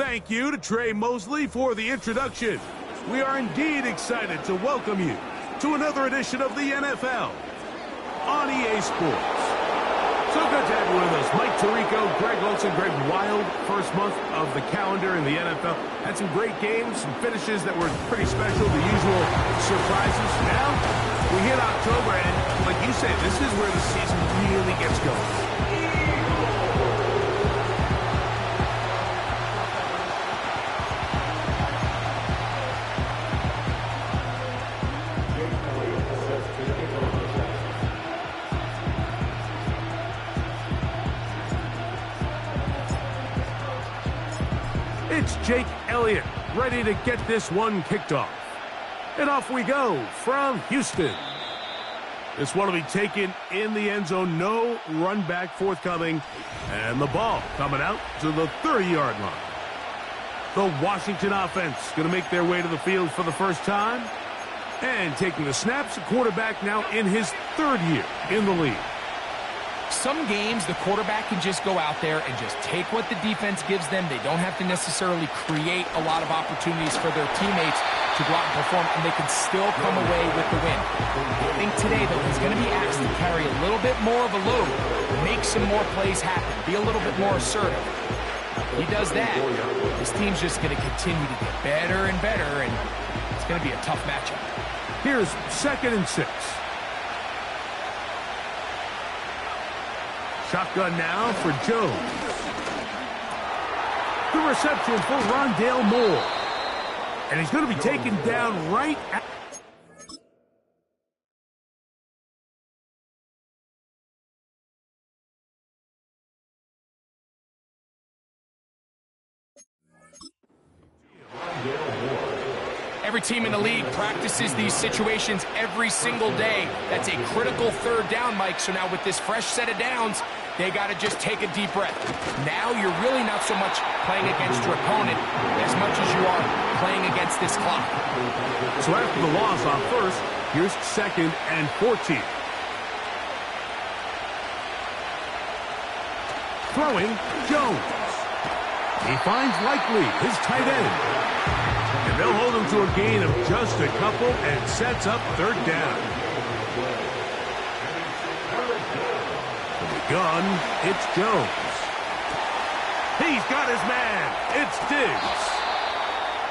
Thank you to Trey Mosley for the introduction. We are indeed excited to welcome you to another edition of the NFL on EA Sports. So good to have you with us. Mike Tirico, Greg Olson, Greg Wild, first month of the calendar in the NFL. Had some great games, some finishes that were pretty special, the usual surprises. Now, we hit October, and like you said, this is where the season really gets going. It's Jake Elliott, ready to get this one kicked off. And off we go from Houston. This one will be taken in the end zone. No run back forthcoming. And the ball coming out to the 30-yard line. The Washington offense going to make their way to the field for the first time. And taking the snaps, the quarterback now in his third year in the league. Some games, the quarterback can just go out there and just take what the defense gives them. They don't have to necessarily create a lot of opportunities for their teammates to go out and perform, and they can still come away with the win. I think today, though, he's going to be asked to carry a little bit more of a load, make some more plays happen, be a little bit more assertive. He does that, his team's just going to continue to get better and better, and it's going to be a tough matchup. Here's 2nd and 6. Shotgun now for Jones. The reception for Rondale Moore. And he's going to be taken down right at... Every team in the league practices these situations every single day. That's a critical third down, Mike. So now with this fresh set of downs, they got to just take a deep breath. Now you're really not so much playing against your opponent as much as you are playing against this clock. So after the loss on first, here's 2nd and 14. Throwing, Jones. He finds Likely, his tight end. And they'll hold him to a gain of just a couple and sets up 3rd down. From the gun, it's Jones. He's got his man. It's Diggs.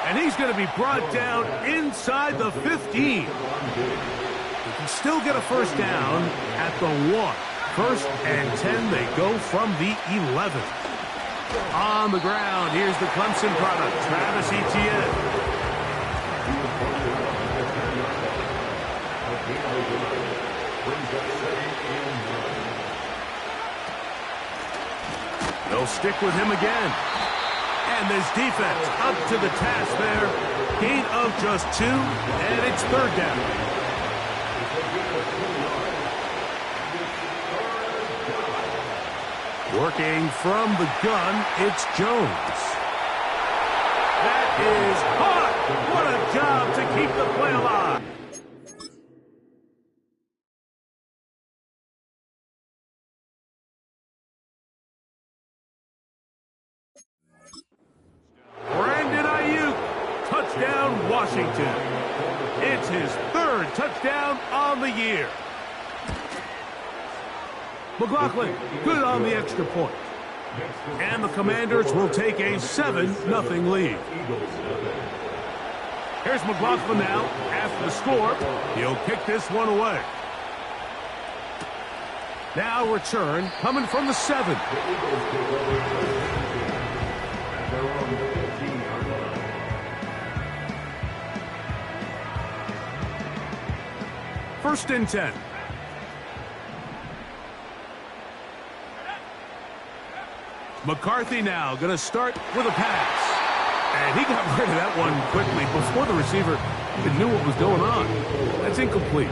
And he's going to be brought down inside the 15. He can still get a first down at the 1. 1st and 10, they go from the 11. On the ground, here's the Clemson product, Travis Etienne. They'll stick with him again. And this defense up to the task there. Gain of just 2, and it's 3rd down. Working from the gun, it's Jones. That is hot. What a job to keep the play alive. Brandon Ayuk, touchdown Washington. It's his 3rd touchdown on the year. McLaughlin, good on the extra point. And the Commanders will take a 7-0 lead. Here's McLaughlin now. After the score, he'll kick this one away. Now return coming from the 7. First and 10. McCarthy now going to start with a pass. And he got rid of that one quickly before the receiver even knew what was going on. That's incomplete.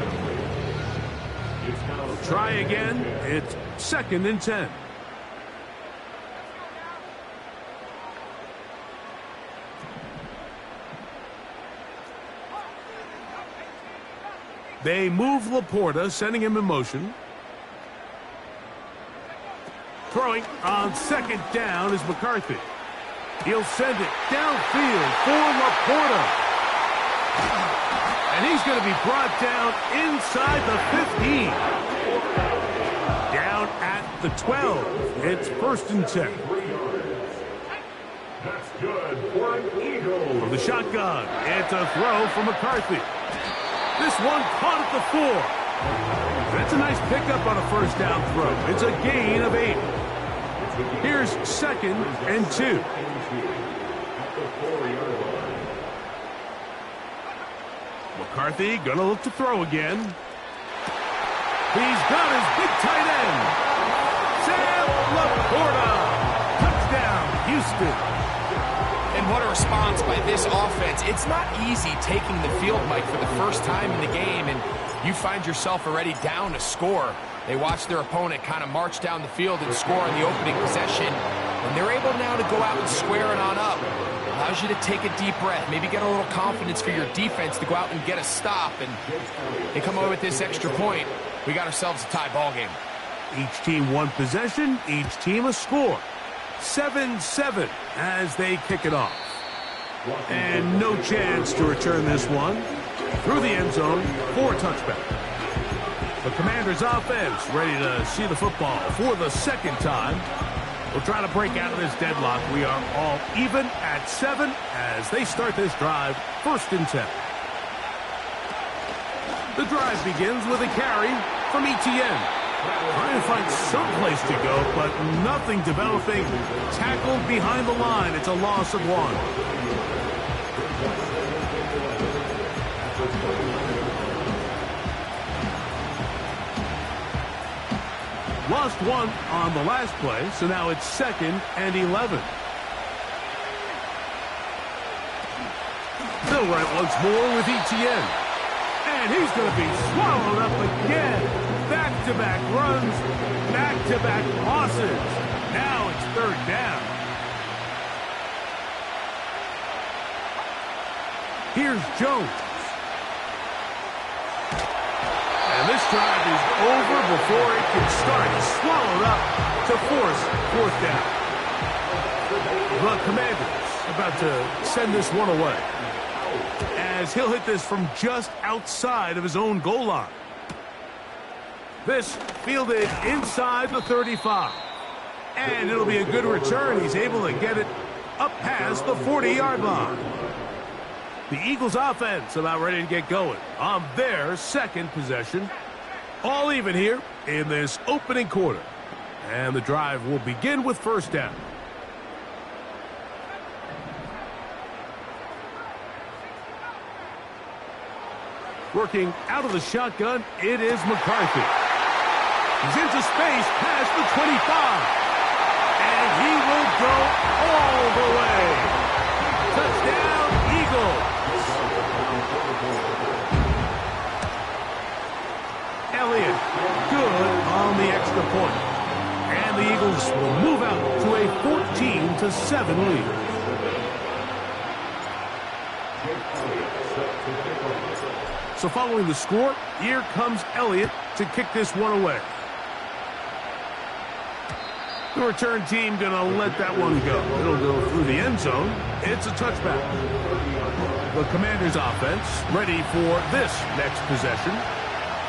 Try again. It's 2nd and 10. They move Laporta, sending him in motion. Throwing on 2nd down is McCarthy. He'll send it downfield for Laporta. And he's going to be brought down inside the 15. Down at the 12. It's 1st and 10. That's good for an Eagle. From the shotgun, it's a throw from McCarthy. This one caught at the 4. That's a nice pickup on a 1st down throw. It's a gain of 8. Here's 2nd and 2. McCarthy gonna look to throw again. He's got his big tight end. Sam Laporta. Touchdown, Houston. And what a response by this offense. It's not easy taking the field, Mike, for the first time in the game, and you find yourself already down to score. They watch their opponent kind of march down the field and score on the opening possession, and they're able now to go out and square it on up. Allows you to take a deep breath, maybe get a little confidence for your defense to go out and get a stop, and they come away with this extra point. We got ourselves a tie ball game. Each team one possession, each team a score. 7-7 as they kick it off. And no chance to return this one. Through the end zone for a touchback. The Commanders' offense ready to see the football for the 2nd time. We'll try to break out of this deadlock. We are all even at 7 as they start this drive, 1st and 10. The drive begins with a carry from Etienne. Trying to find some place to go, but nothing developing. Tackled behind the line. It's a loss of 1. Lost 1 on the last play, so now it's 2nd and 11. Still right once more with Etienne. And he's going to be swallowed up again. Back-to-back runs, back-to-back losses. Now it's 3rd down. Here's Jones. And this drive is over before it can start. He's swallowed up to force 4th down. The Commanders about to send this one away, as he'll hit this from just outside of his own goal line. This fielded inside the 35. And it'll be a good return. He's able to get it up past the 40-yard line. The Eagles offense about ready to get going on their 2nd possession. All even here in this opening quarter. And the drive will begin with 1st down. Working out of the shotgun, it is McCarthy. He's into space past the 25. And he will go all the way. Touchdown, Eagles. Elliott, good on the extra point. And the Eagles will move out to a 14-7 lead. So following the score, here comes Elliott to kick this one away. The return team going to let that one go. It'll go through the end zone. It's a touchback. The Commanders offense ready for this next possession.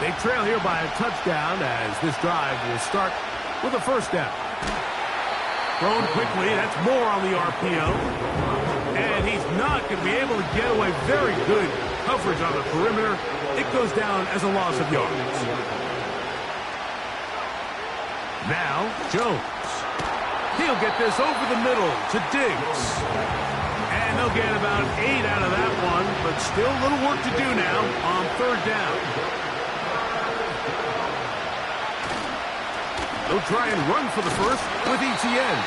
They trail here by a touchdown as this drive will start with a 1st down. Thrown quickly. That's more on the RPO. And he's not going to be able to get away. Very good coverage on the perimeter. It goes down as a loss of yards. Now, Jones. He'll get this over the middle to Diggs. And they'll get about 8 out of that one, but still a little work to do now on 3rd down. They'll try and run for the first with Etienne.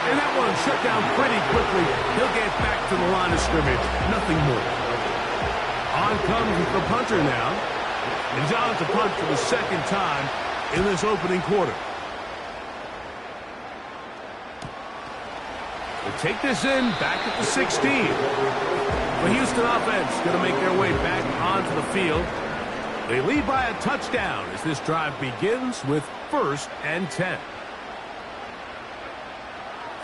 And that one shut down pretty quickly. He'll get back to the line of scrimmage. Nothing more. On comes the punter now. And he's on to punt for the 2nd time in this opening quarter. They take this in back at the 16. The Houston offense going to make their way back onto the field. They lead by a touchdown as this drive begins with 1st and 10.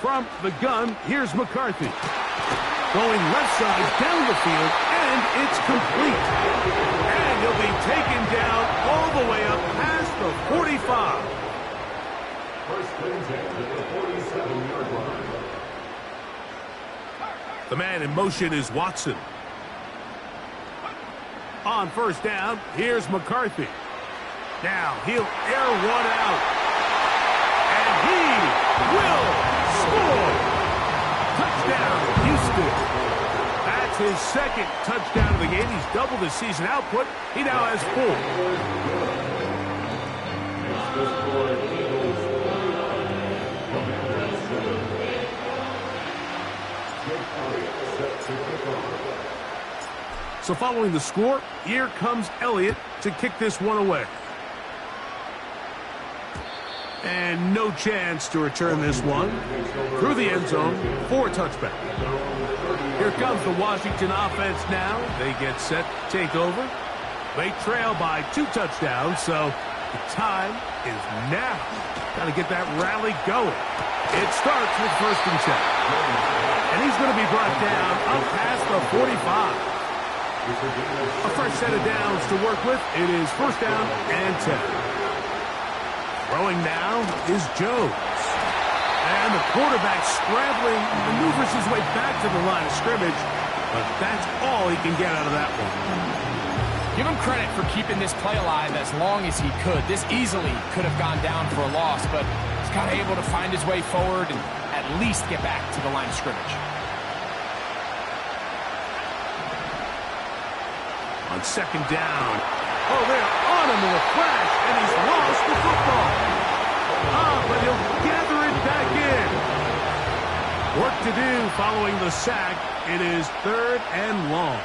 From the gun, here's McCarthy. Going left side down the field, and it's complete. And he'll be taken down all the way up past the 45. First and 10 at the 47-yard line. The man in motion is Watson. On first down, here's McCarthy. Now he'll air one out. And he will score. Touchdown, Houston. That's his second touchdown of the game. He's doubled his season output. He now has 4. So following the score, here comes Elliott to kick this one away. And no chance to return this one through the end zone for a touchback. Here comes the Washington offense now. They get set to take over. They trail by 2 touchdowns, so the time is now. Got to get that rally going. It starts with first and 10. And he's going to be brought down up past the 45. A fresh set of downs to work with. It is first down and 10. Throwing now is Jones. And the quarterback scrambling, maneuvers his way back to the line of scrimmage. But that's all he can get out of that one. Give him credit for keeping this play alive as long as he could. This easily could have gone down for a loss, but he's kind of able to find his way forward and at least get back to the line of scrimmage. On second down. Oh, they're on him in a flash, and he's lost the football. But he'll gather it back in. Work to do following the sack. It is third and long.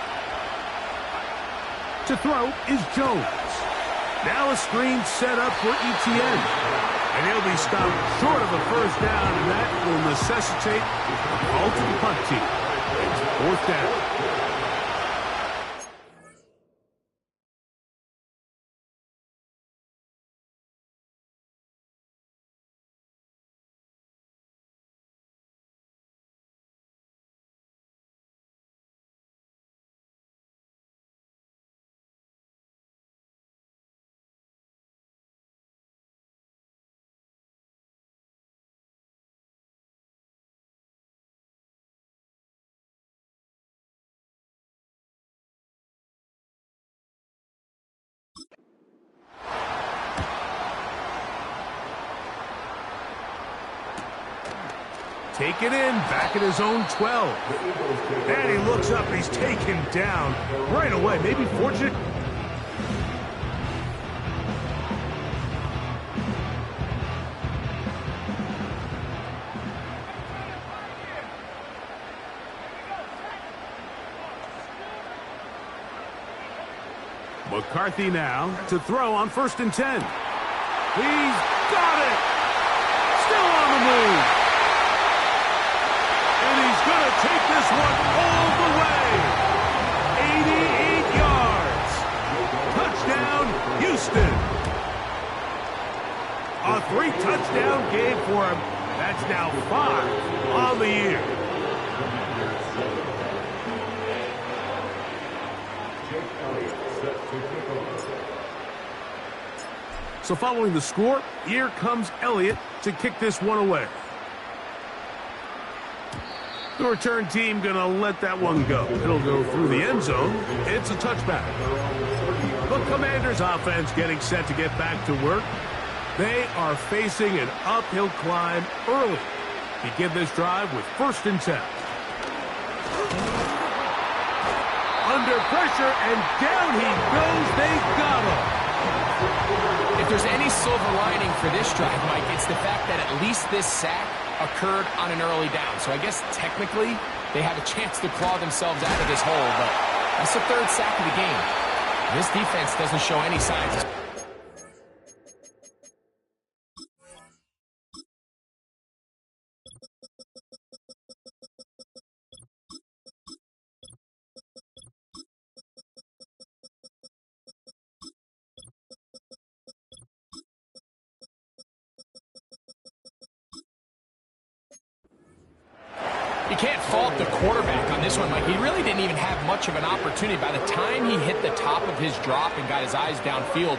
To throw is Jones. Now a screen set up for Etienne. And he'll be stopped short of a first down, and that will necessitate a call to the punt team. It's fourth down. Taken in, back at his own 12. And he looks up, and he's taken down right away. Maybe fortunate. McCarthy now to throw on first and 10. He's got it! Still on the move! And he's going to take this one all the way. 88 yards. Touchdown, Houston. A 3-touchdown game for him. That's now 5 on the year. So following the score, here comes Elliott to kick this one away. The return team going to let that one go. It'll go through the end zone. It's a touchback. The Commanders' offense getting set to get back to work. They are facing an uphill climb early. Begin this drive with first and 10. Under pressure, and down he goes. They got him. If there's any silver lining for this drive, Mike, it's the fact that at least this sack occurred on an early down. So I guess technically they have a chance to claw themselves out of this hole, but that's the 3rd sack of the game. This defense doesn't show any signs. You can't fault the quarterback on this one, Mike. He really didn't even have much of an opportunity. By the time he hit the top of his drop and got his eyes downfield,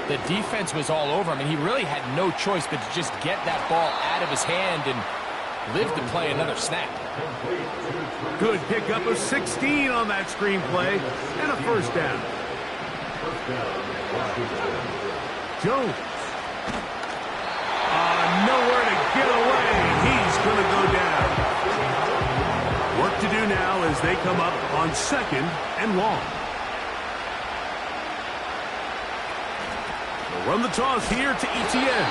the defense was all over him, and he really had no choice but to just get that ball out of his hand and live to play another snap. Good pickup of 16 on that screenplay, and a first down. Jones. Nowhere to get away. He's going to go down. Work to do now as they come up on 2nd and long. They'll run the toss here to Etienne.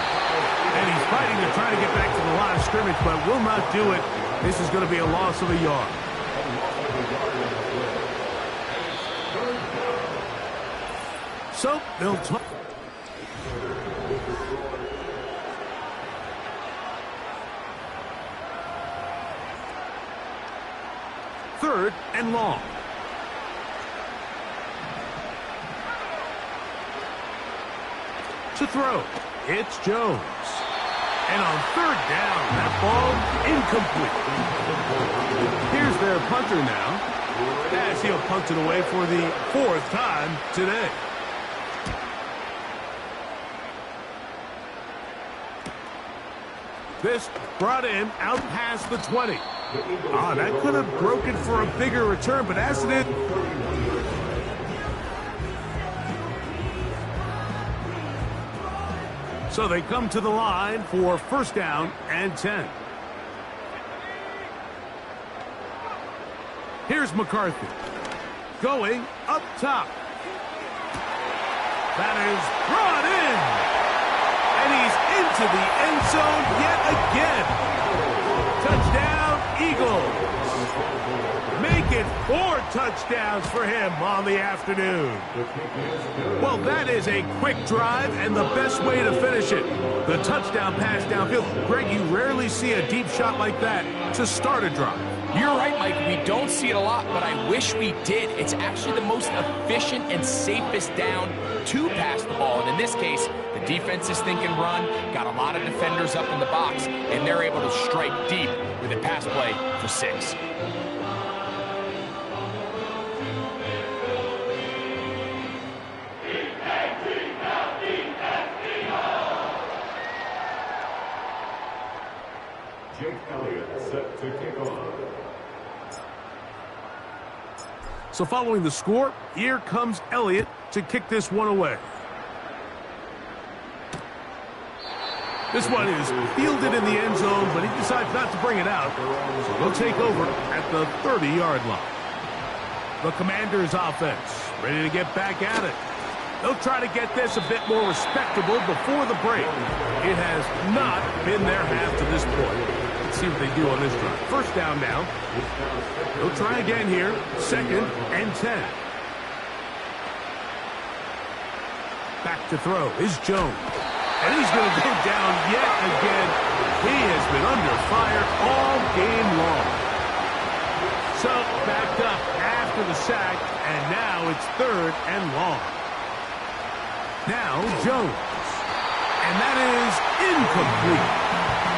And he's fighting to try to get back to the line of scrimmage, but will not do it. This is going to be a loss of a yard. So they'll talk. Third and long. To throw, it's Jones. And on 3rd down, that ball incomplete. Here's their punter now, as he'll punt it away for the 4th time today. This brought in out past the 20. That could have broken for a bigger return, but as it is, so they come to the line for 1st down and 10. Here's McCarthy. Going up top. That is brought in. And he's into the end zone yet again. Touchdown, Eagles. Make it 4 touchdowns for him on the afternoon. Well, that is a quick drive and the best way to finish it. The touchdown pass downfield. Greg, you rarely see a deep shot like that to start a drive. You're right, Mike. We don't see it a lot, but I wish we did. It's actually the most efficient and safest down to pass the ball. And in this case, the defense is thinking run, got a lot of defenders up in the box, and they're able to strike deep with a pass play for 6. Jake Elliott set to kick off. So following the score, here comes Elliott to kick this one away. This one is fielded in the end zone, but he decides not to bring it out. So they'll take over at the 30-yard line. The Commanders' offense ready to get back at it. They'll try to get this a bit more respectable before the break. It has not been their half to this point. Let's see what they do on this drive. 1st down now. They'll try again here. 2nd and 10. Back to throw is Jones. And he's going to go down yet again. He has been under fire all game long. So backed up after the sack, and now it's 3rd and long. Now Jones. And that is incomplete.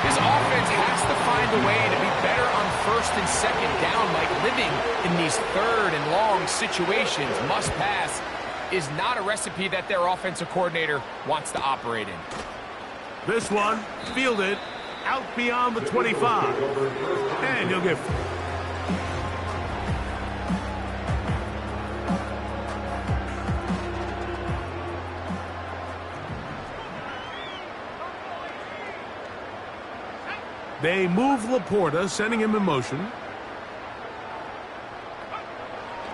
His offense has to find a way to be better on 1st and 2nd down, like living in these 3rd and long situations. Must pass is not a recipe that their offensive coordinator wants to operate in. This one fielded out beyond the 25. And you'll get... They move Laporta, sending him in motion.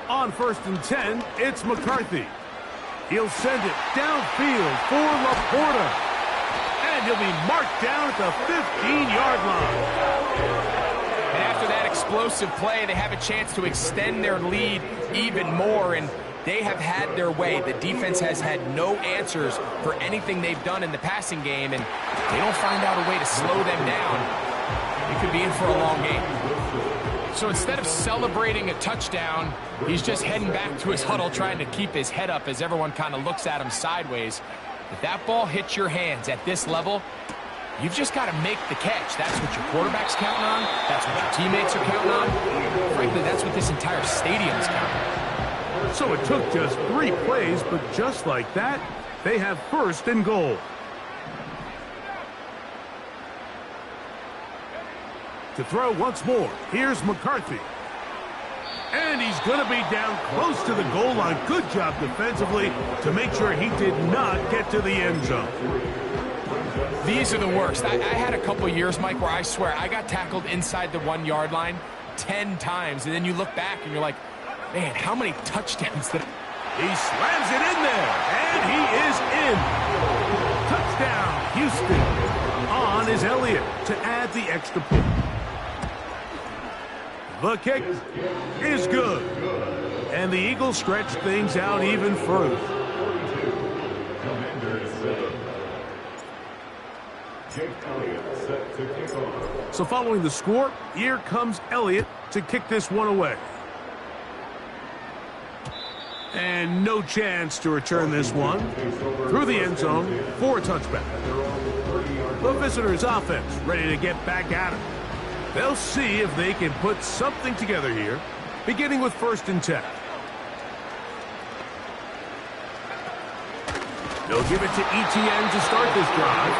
On 1st and 10, it's McCarthy. He'll send it downfield for Laporta. And he'll be marked down at the 15-yard line. And after that explosive play, they have a chance to extend their lead even more, and they have had their way. The defense has had no answers for anything they've done in the passing game, and they don't find out a way to slow them down. It could be in for a long game. So instead of celebrating a touchdown, he's just heading back to his huddle trying to keep his head up as everyone kind of looks at him sideways. If that ball hits your hands at this level, You've just got to make the catch. That's what your quarterback's counting on. That's what your teammates are counting on. Frankly, that's what this entire stadium's counting on. So it took just 3 plays, but just like that, they have first and goal. To throw once more, here's McCarthy. And he's going to be down close to the goal line. Good job defensively to make sure he did not get to the end zone. These are the worst. I had a couple years, Mike, where I swear I got tackled inside the 1-yard line 10 times. And then you look back and you're like, man, how many touchdowns did he slams it in there, and he is in. Touchdown, Houston. On is Elliott to add the extra point. The kick is good. And the Eagles stretch things out even further. So following the score, here comes Elliott to kick this one away. And no chance to return this one through the end zone for a touchback. The visitors' offense ready to get back at it. They'll see if they can put something together here, beginning with 1st and 10. They'll give it to ETN to start this drive.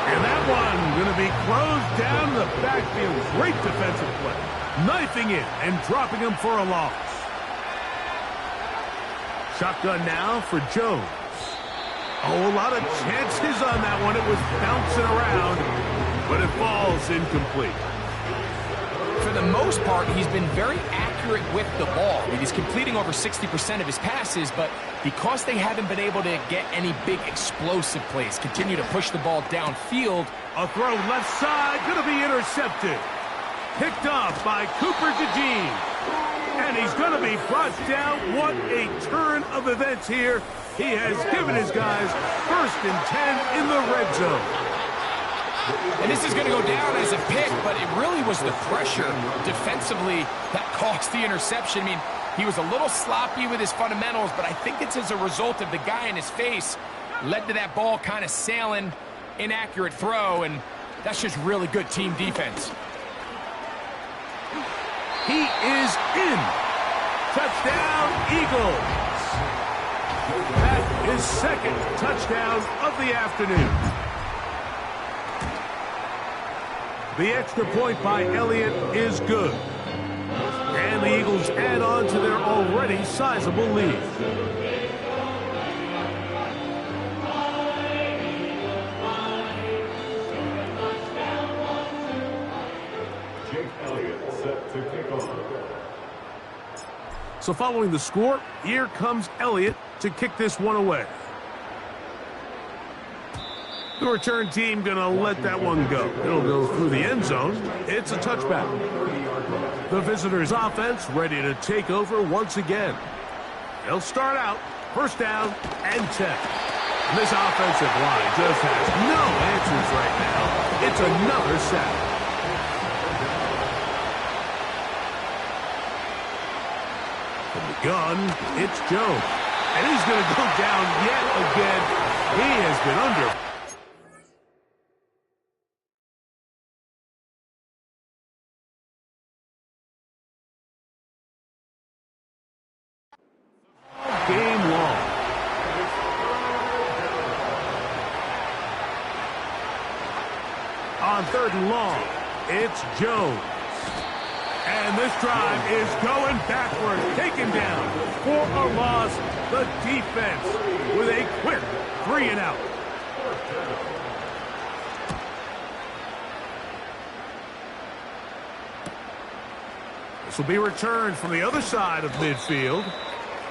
And that one going to be closed down in the backfield. Great defensive play. Knifing it and dropping him for a loss. Shotgun now for Jones. Oh, a lot of chances on that one. It was bouncing around, but it falls incomplete. For the most part, he's been very accurate with the ball. I mean, he's completing over 60% of his passes, but because they haven't been able to get any big explosive plays, continue to push the ball downfield. A throw left side, going to be intercepted. Picked off by Cooper DeJean. And he's going to be brought down. What a turn of events here. He has given his guys 1st and 10 in the red zone. And this is going to go down as a pick, but it really was the pressure defensively that caused the interception. I mean, he was a little sloppy with his fundamentals, but I think it's as a result of the guy in his face led to that ball kind of sailing, inaccurate throw, and that's just really good team defense. He is in. Touchdown, Eagles. That is 2nd touchdown of the afternoon. The extra point by Elliott is good. And the Eagles add on to their already sizable lead. So following the score, here comes Elliott to kick this one away. The return team going to let that one go. It'll go through the end zone. It's a touchback. The visitors' offense ready to take over once again. They'll start out 1st down and 10. And this offensive line just has no answers right now. It's another sack. From the gun, it's Jones. And he's going to go down yet again. He has been under. Game long. On 3rd and long, it's Jones. And this drive is going backward, taken down for a loss. The defense with a quick 3 and out. This will be returned from the other side of midfield.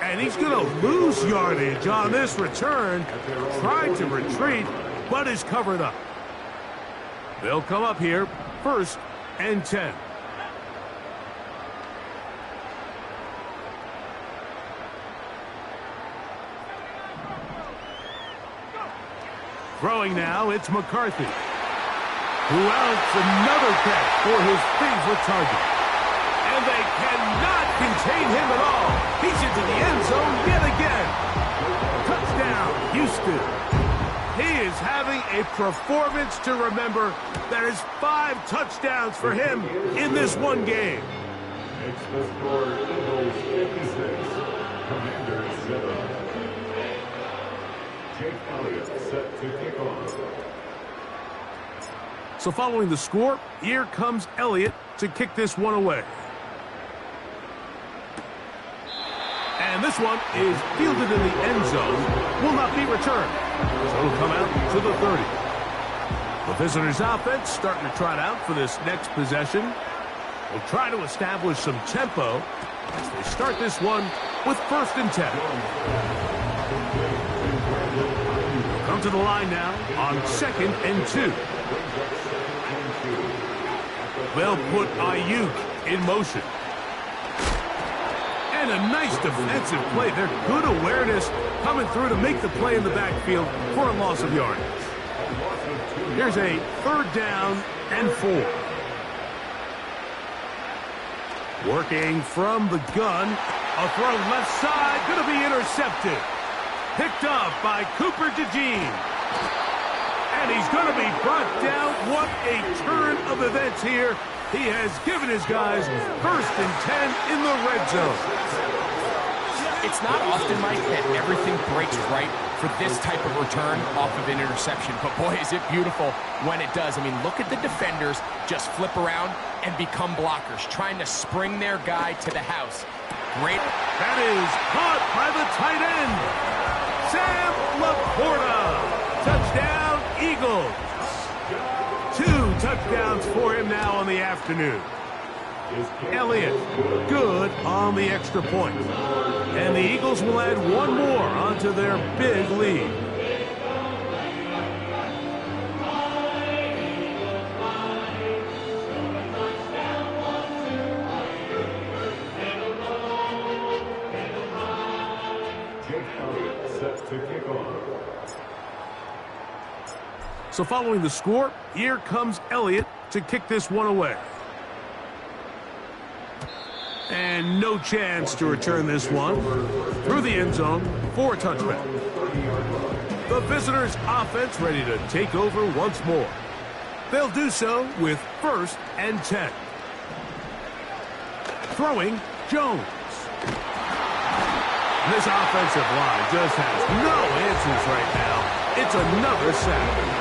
And he's going to lose yardage on this return. Tried to retreat, but is covered up. They'll come up here 1st and 10. Throwing now, it's McCarthy, who outs another catch for his favorite target. And they cannot contain him at all. He's into the end zone yet again. Touchdown, Houston. He is having a performance to remember. That is 5 touchdowns for him in this one game. It's the score, Eagles 56, Commanders 7. Jake Elliott set to kick off. So following the score, here comes Elliott to kick this one away. And this one is fielded in the end zone, will not be returned. So it'll come out to the 30. The visitors' offense starting to trot out for this next possession. They'll try to establish some tempo as they start this one with 1st and 10. They'll come to the line now on 2nd and 2. They'll put Ayuk in motion. And a nice defensive play. They're good awareness coming through to make the play in the backfield for a loss of yardage. Here's a 3rd down and 4. Working from the gun. A throw left side. Going to be intercepted. Picked up by Cooper DeJean. And he's going to be brought down. What a turn of events here. He has given his guys 1st and 10 in the red zone. It's not often, Mike, that everything breaks right for this type of return off of an interception. But boy, is it beautiful when it does. I mean, look at the defenders just flip around and become blockers, trying to spring their guy to the house. Great. That is caught by the tight end. Sam Laporta. Touchdown, Eagles. 2 touchdowns for him now on the afternoon. Elliott, good on the extra point. And the Eagles will add one more onto their big lead. Jake Elliott set to kick off. So following the score, here comes Elliott to kick this one away. And no chance to return this one. Through the end zone for a touchback. The visitors' offense ready to take over once more. They'll do so with 1st and 10. Throwing, Jones. This offensive line just has no answers right now. It's another sack.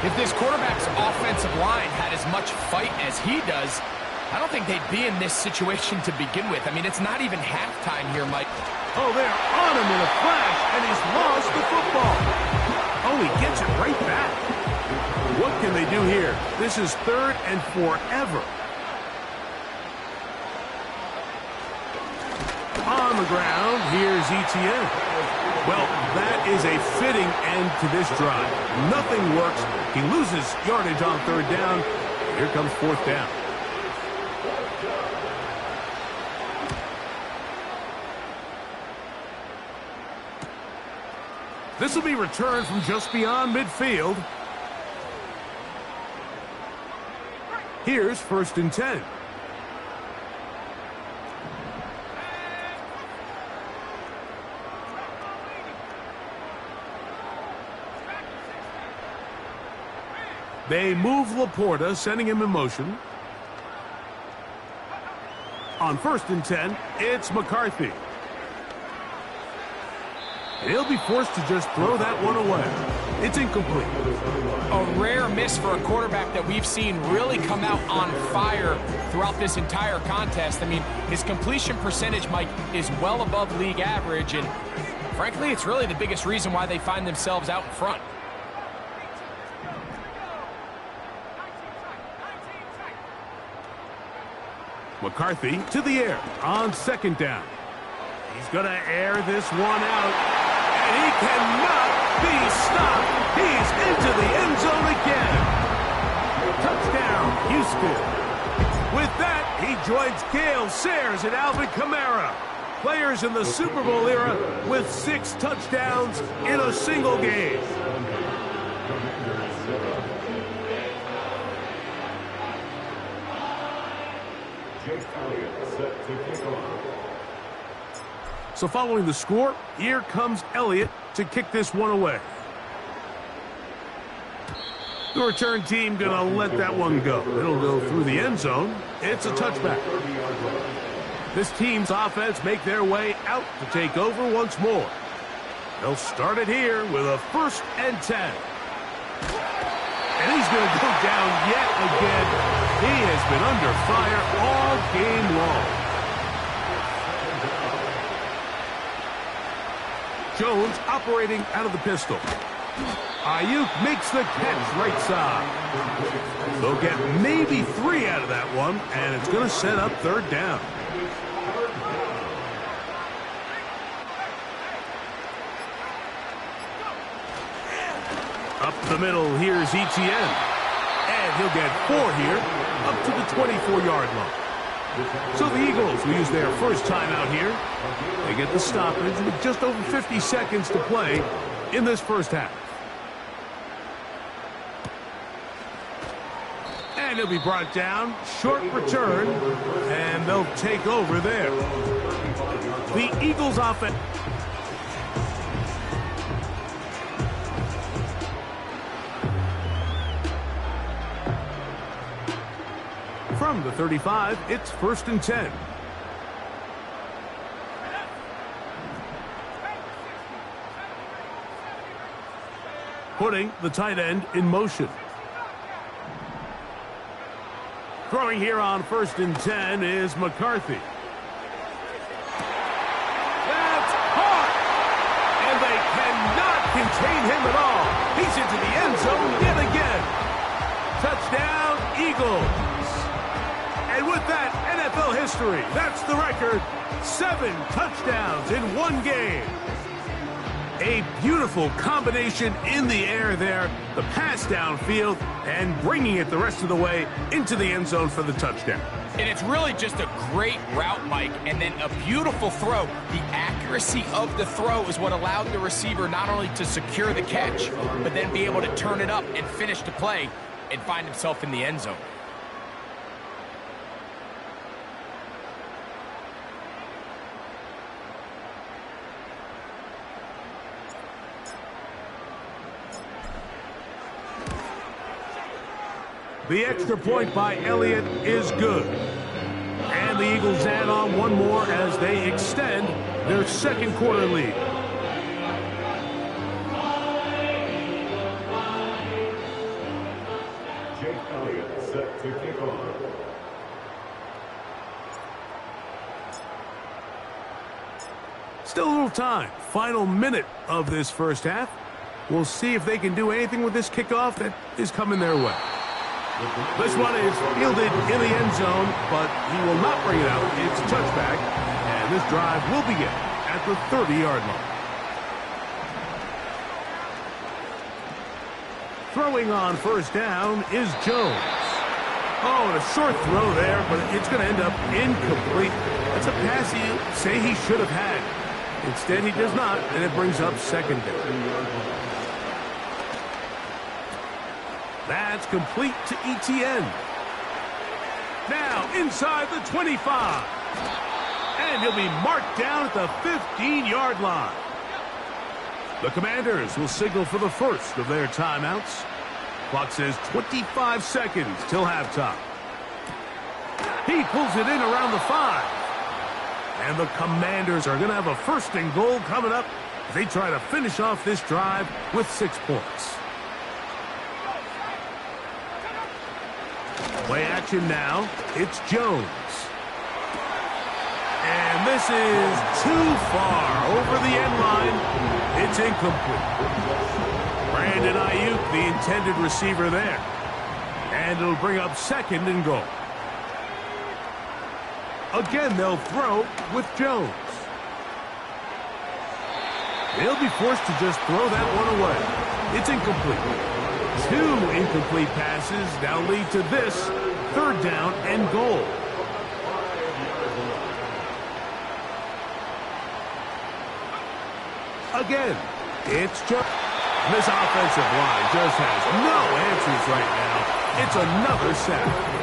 If this quarterback's offensive line had as much fight as he does, I don't think they'd be in this situation to begin with. I mean, it's not even halftime here, Mike. Oh, they're on him in a flash, and he's lost the football. Oh, he gets it right back. What can they do here? This is 3rd and forever. On the ground, here's Etienne. Well, that is a fitting end to this drive. Nothing works. He loses yardage on 3rd down. Here comes 4th down. This will be returned from just beyond midfield. Here's 1st and 10. They move Laporta, sending him in motion. On 1st and 10, it's McCarthy. And he'll be forced to just throw that one away. It's incomplete. A rare miss for a quarterback that we've seen really come out on fire throughout this entire contest. I mean, his completion percentage, Mike, is well above league average, and frankly, it's really the biggest reason why they find themselves out in front. McCarthy to the air on 2nd down. He's going to air this one out, and he cannot be stopped. He's into the end zone again. Touchdown, Houston. With that, he joins Gale Sayers and Alvin Kamara, players in the Super Bowl era with 6 touchdowns in a single game. So following the score, here comes Elliott to kick this one away. The return team going to let that one go. It'll go through the end zone. It's a touchback. This team's offense make their way out to take over once more. They'll start it here with a 1st and 10. And he's going to go down yet again. He has been under fire all game long. Jones operating out of the pistol. Ayuk makes the catch right side. They'll get maybe 3 out of that one, and it's going to set up 3rd down. Up the middle, here's Etienne. And he'll get 4 here, up to the 24-yard line. So the Eagles will use their first timeout here. They get the stoppage with just over 50 seconds to play in this first half. And he'll be brought down. Short return. And they'll take over there. The Eagles offense. From the 35, it's 1st and 10. Putting the tight end in motion. Throwing here on 1st and 10 is McCarthy. That's hard! And they cannot contain him at all. He's into the end zone yet again. Touchdown, Eagles. And with that, NFL history, that's the record. 7 touchdowns in one game. A beautiful combination in the air there. The pass downfield and bringing it the rest of the way into the end zone for the touchdown. And it's really just a great route, Mike, and then a beautiful throw. The accuracy of the throw is what allowed the receiver not only to secure the catch, but then be able to turn it up and finish the play and find himself in the end zone. The extra point by Elliott is good. And the Eagles add on one more as they extend their 2nd quarter lead. Jake Elliott set to kick off. Still a little time. Final minute of this first half. We'll see if they can do anything with this kickoff that is coming their way. This one is fielded in the end zone, but he will not bring it out. It's a touchback, and this drive will begin at the 30-yard line. Throwing on 1st down is Jones. Oh, and a short throw there, but it's going to end up incomplete. That's a pass you say he should have had. Instead, he does not, and it brings up 2nd down. That's complete to Etienne. Now inside the 25. And he'll be marked down at the 15-yard line. The Commanders will signal for the first of their timeouts. Clock says 25 seconds till halftime. He pulls it in around the 5. And the Commanders are going to have a 1st and goal coming up as they try to finish off this drive with 6 points. Play action now. It's Jones. And this is too far over the end line. It's incomplete. Brandon Ayuk, the intended receiver there. And it'll bring up 2nd and goal. Again, they'll throw with Jones. They'll be forced to just throw that one away. It's incomplete. 2 incomplete passes now lead to this 3rd down and goal. Again, it's just this offensive line just has no answers right now. It's another sack.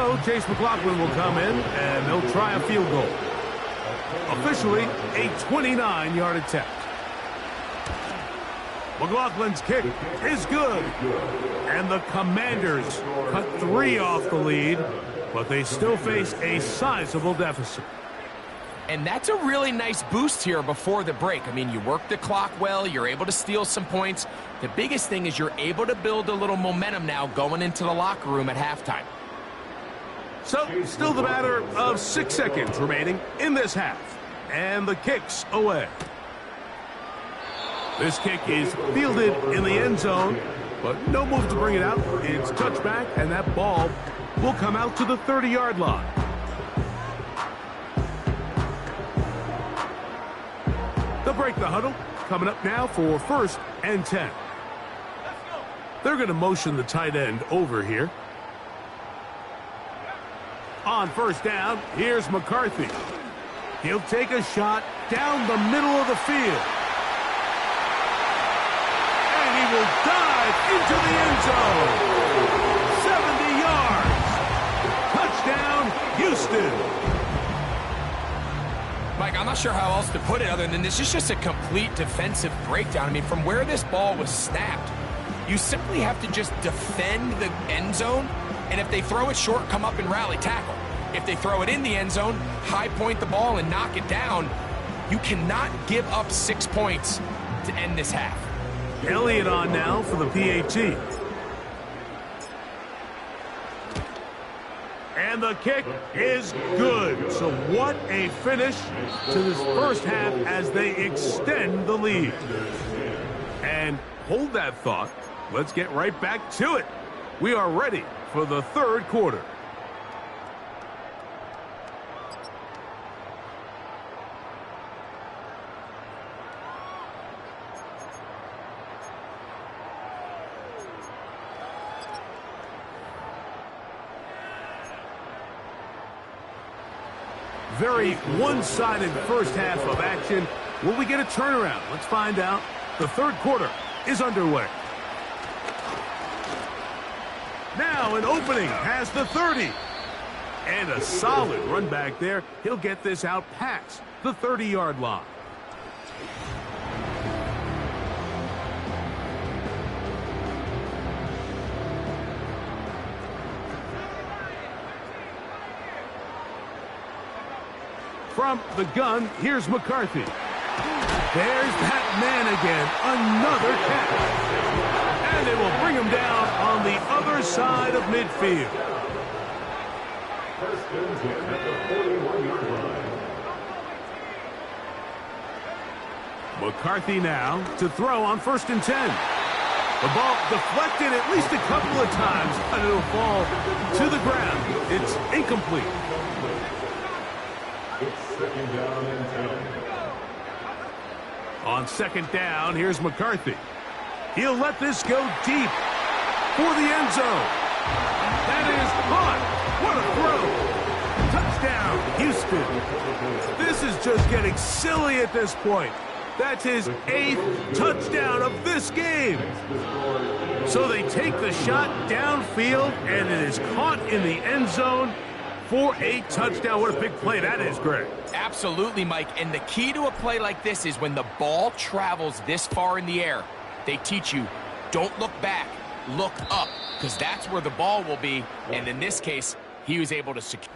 So Chase McLaughlin will come in, and they'll try a field goal. Officially, a 29-yard attempt. McLaughlin's kick is good. And the Commanders cut 3 off the lead, but they still face a sizable deficit. And that's a really nice boost here before the break. I mean, you work the clock well, you're able to steal some points. The biggest thing is you're able to build a little momentum now going into the locker room at halftime. So, still the matter of 6 seconds remaining in this half. And the kick's away. This kick is fielded in the end zone, but no move to bring it out. It's touchback, and that ball will come out to the 30-yard line. They'll break the huddle. Coming up now for 1st and 10. They're going to motion the tight end over here. On 1st down, here's McCarthy. He'll take a shot down the middle of the field. And he will dive into the end zone. 70 yards. Touchdown, Houston. Mike, I'm not sure how else to put it other than this is just a complete defensive breakdown. I mean, from where this ball was snapped, you simply have to just defend the end zone, and if they throw it short, come up and rally tackle. If they throw it in the end zone, high point the ball and knock it down. You cannot give up 6 points to end this half. Elliott on now for the PAT. And the kick is good. So what a finish to this first half as they extend the lead. And hold that thought. Let's get right back to it. We are ready for the 3rd quarter. Very one-sided first half of action. Will we get a turnaround? Let's find out. The 3rd quarter is underway. Now an opening past the 30. And a solid run back there. He'll get this out past the 30-yard line. From the gun, here's McCarthy. There's that man again. Another catch. And they will bring him down on the other side of midfield. 1st and 10 at the 41-yard line. McCarthy now to throw on 1st and 10. The ball deflected at least a couple of times, and it'll fall to the ground. It's incomplete. It's 2nd down and 10. On 2nd down, here's McCarthy. He'll let this go deep for the end zone. That is caught. What a throw. Touchdown, Houston. This is just getting silly at this point. That's his 8th touchdown of this game. So they take the shot downfield, and it is caught in the end zone for a touchdown. What a big play that is, Greg. Absolutely, Mike. And the key to a play like this is when the ball travels this far in the air, they teach you, don't look back, look up, because that's where the ball will be. And in this case, he was able to secure.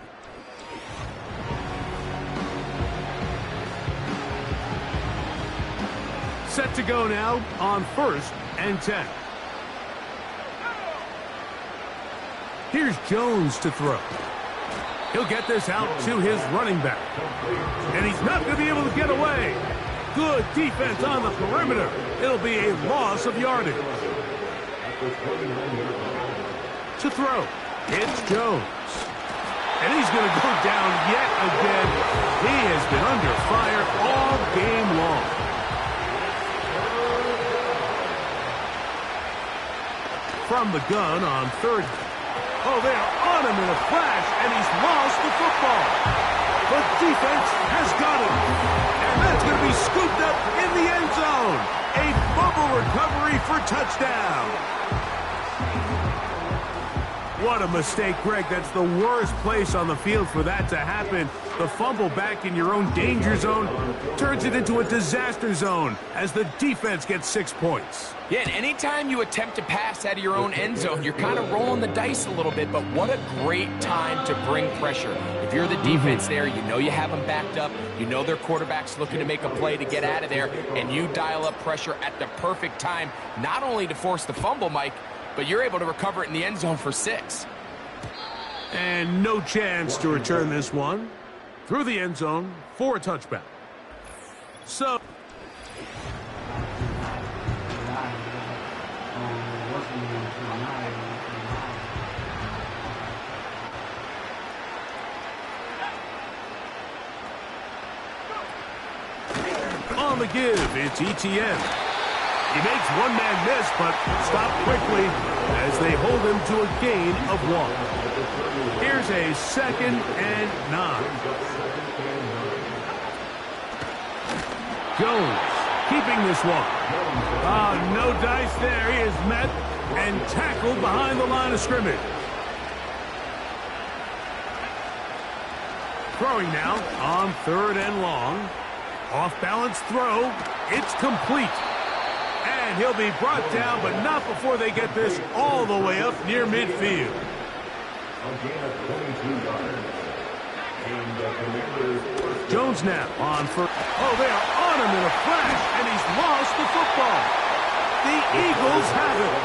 Set to go now on 1st and 10. Here's Jones to throw. He'll get this out to his running back. And he's not going to be able to get away. Good defense on the perimeter. It'll be a loss of yardage. To throw, it's Jones. And he's going to go down yet again. He has been under fire all game long. From the gun on 3rd. Oh, they are on him in a flash, and he's lost the football. But defense has got him. And that's going to be scooped up in the end zone. A bubble recovery for touchdown. What a mistake, Greg. That's the worst place on the field for that to happen. The fumble back in your own danger zone turns it into a disaster zone as the defense gets 6 points. Yeah, and anytime you attempt to pass out of your own end zone, you're kind of rolling the dice a little bit, but what a great time to bring pressure. If you're the defense there, you know you have them backed up, you know their quarterback's looking to make a play to get out of there, and you dial up pressure at the perfect time, not only to force the fumble, Mike, but you're able to recover it in the end zone for 6. And no chance to return this one through the end zone for a touchback. So on the give, it's ETN. He makes one man miss, but stopped quickly as they hold him to a gain of 1. Here's a 2nd and 9. Jones keeping this one. No dice there. He is met and tackled behind the line of scrimmage. Throwing now on 3rd and long. Off-balance throw. It's complete. And he'll be brought down, but not before they get this all the way up near midfield. Jones now on for... Oh, they are on him in a flash, and he's lost the football. The Eagles have it.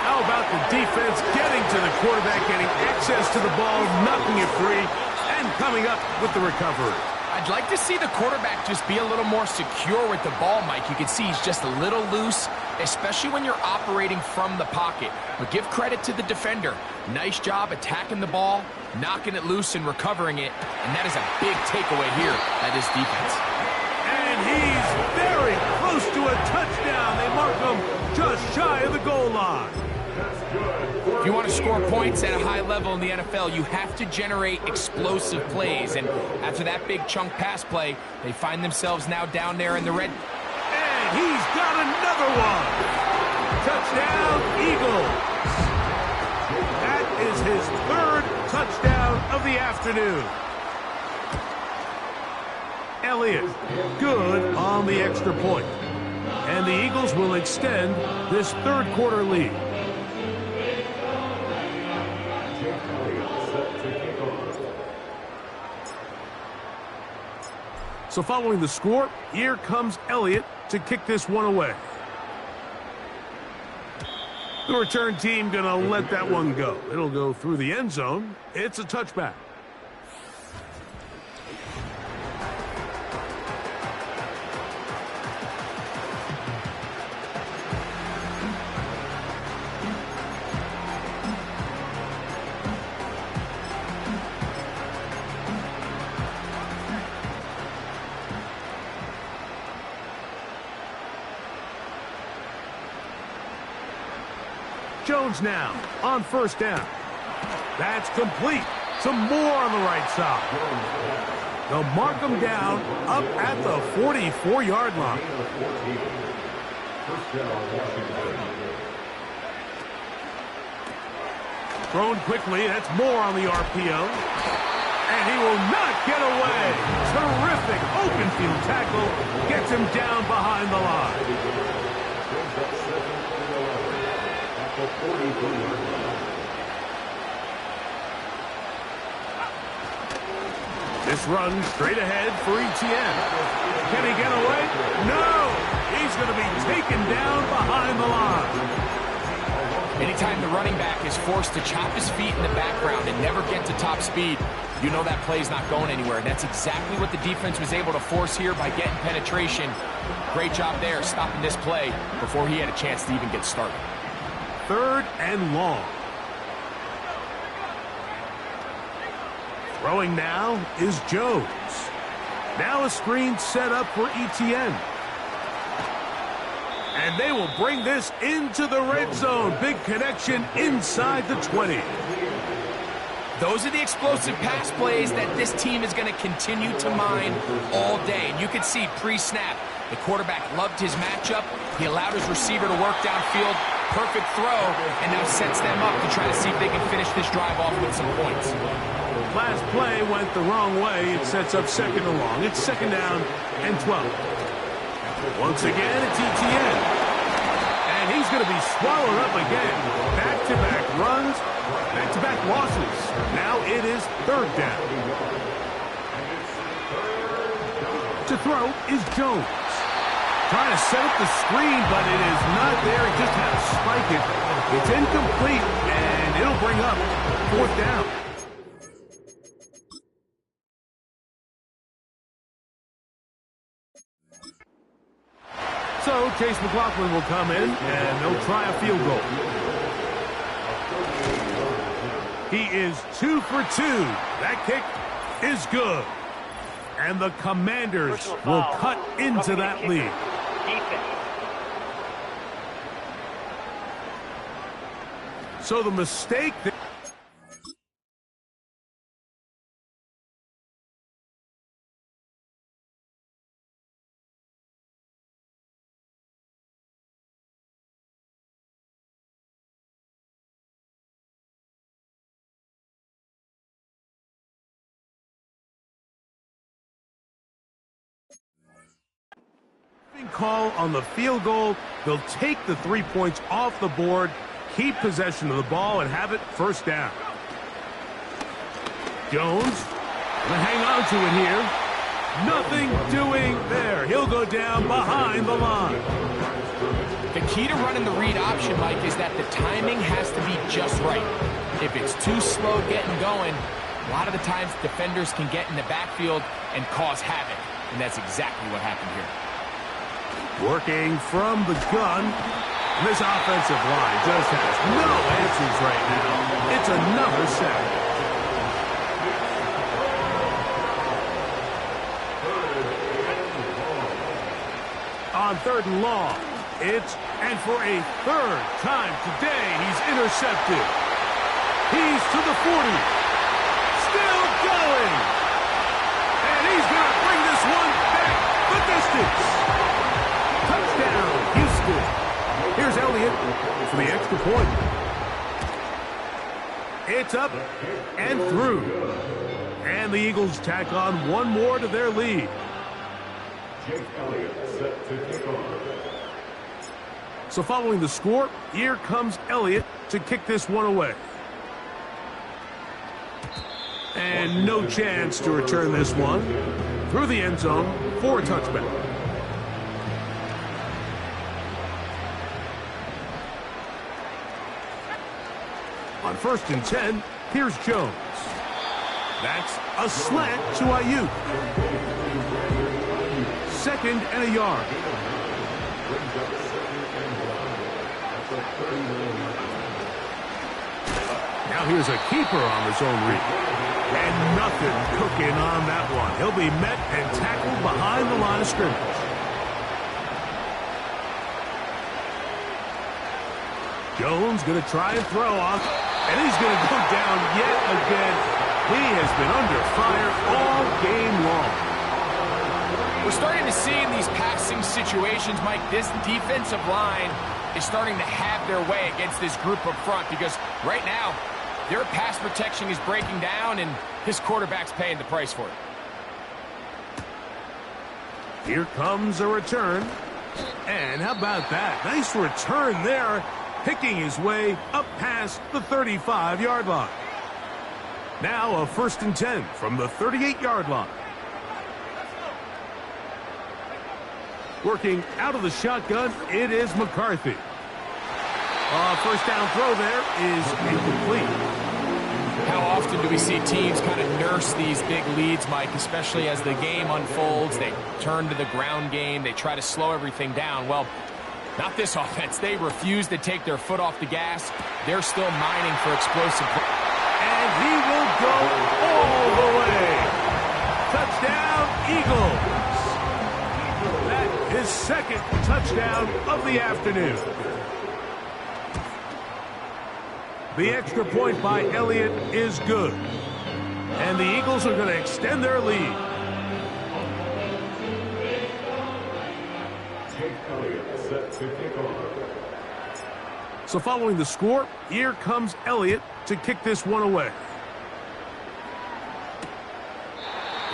How about the defense getting to the quarterback, getting access to the ball, knocking it free, and coming up with the recovery? I'd like to see the quarterback just be a little more secure with the ball, Mike. You can see he's just a little loose, especially when you're operating from the pocket. But give credit to the defender. Nice job attacking the ball, knocking it loose and recovering it. And that is a big takeaway here by this defense. And he's very close to a touchdown. They mark him just shy of the goal line. If you want to score points at a high level in the NFL, you have to generate explosive plays. And after that big chunk pass play, they find themselves now down there in the red. And he's got another one. Touchdown, Eagles. That is his 3rd touchdown of the afternoon. Elliott, good on the extra point. And the Eagles will extend this 3rd quarter lead. So following the score, here comes Elliott to kick this one away. The return team going to let that one go. It'll go through the end zone. It's a touchback. Jones now on 1st down. That's complete. Some more on the right side. They'll mark him down up at the 44-yard line. Thrown quickly. That's more on the RPO. And he will not get away. Terrific open field tackle. Gets him down behind the line. This run straight ahead for ETN. Can he get away? No! He's going to be taken down behind the line. Anytime the running back is forced to chop his feet in the background and never get to top speed, you know that play's not going anywhere. And that's exactly what the defense was able to force here by getting penetration. Great job there, stopping this play before he had a chance to even get started. 3rd and long. Throwing now is Jones. Now a screen set up for ETN. And they will bring this into the red zone. Big connection inside the 20. Those are the explosive pass plays that this team is going to continue to mine all day. And you can see pre-snap, the quarterback loved his matchup. He allowed his receiver to work downfield, perfect throw and now sets them up to try to see if they can finish this drive off with some points. Last play went the wrong way. It sets up second and long. It's second down and 12. Once again, it's ETN. And he's going to be swallowed up again. Back-to-back runs, back-to-back losses. Now it is third down. To throw is Jones. Trying to set up the screen, but it is not there. He just had to spike it. It's incomplete, and it'll bring up fourth down. So Chase McLaughlin will come in, and they'll try a field goal. He is 2 for 2. That kick is good. And the Commanders will cut into that lead. So the mistake... call on the field goal. They'll take the 3 points off the board, keep possession of the ball, and have it first down. Jones will hang on to it here. Nothing doing there. He'll go down behind the line. The key to running the read option, Mike, is that the timing has to be just right. If it's too slow getting going, a lot of the times defenders can get in the backfield and cause havoc, and that's exactly what happened here. Working from the gun. This offensive line just has no answers right now. It's another sack. On third and long, and for a third time today, he's intercepted. He's to the 40. Still going. And he's going to bring this one back the distance. Touchdown, Houston. Here's Elliott for the extra point. It's up and through. And the Eagles tack on one more to their lead. Jake Elliott set to kick off. So following the score, here comes Elliott to kick this one away. And no chance to return this one through the end zone for a touchback. On 1st and 10, here's Jones. That's a slant to Ayuk. Second and a yard. Now here's a keeper on the zone read. And nothing cooking on that one. He'll be met and tackled behind the line of scrimmage. Jones going to try and throw off. And he's going to go down yet again. He has been under fire all game long. We're starting to see in these passing situations, Mike, this defensive line is starting to have their way against this group up front because right now, their pass protection is breaking down and his quarterback's paying the price for it. Here comes a return. And how about that? Nice return there. Picking his way up past the 35-yard line. Now a 1st and 10 from the 38-yard line. Working out of the shotgun, it is McCarthy. First down throw there is incomplete. How often do we see teams kind of nurse these big leads, Mike, especially as the game unfolds? They turn to the ground game. They try to slow everything down. Well, not this offense. They refuse to take their foot off the gas. They're still mining for explosive. And he will go all the way. Touchdown, Eagles. That is second touchdown of the afternoon. The extra point by Elliott is good. And the Eagles are going to extend their lead. Jake Elliott set to kick off. So following the score, here comes Elliott to kick this one away.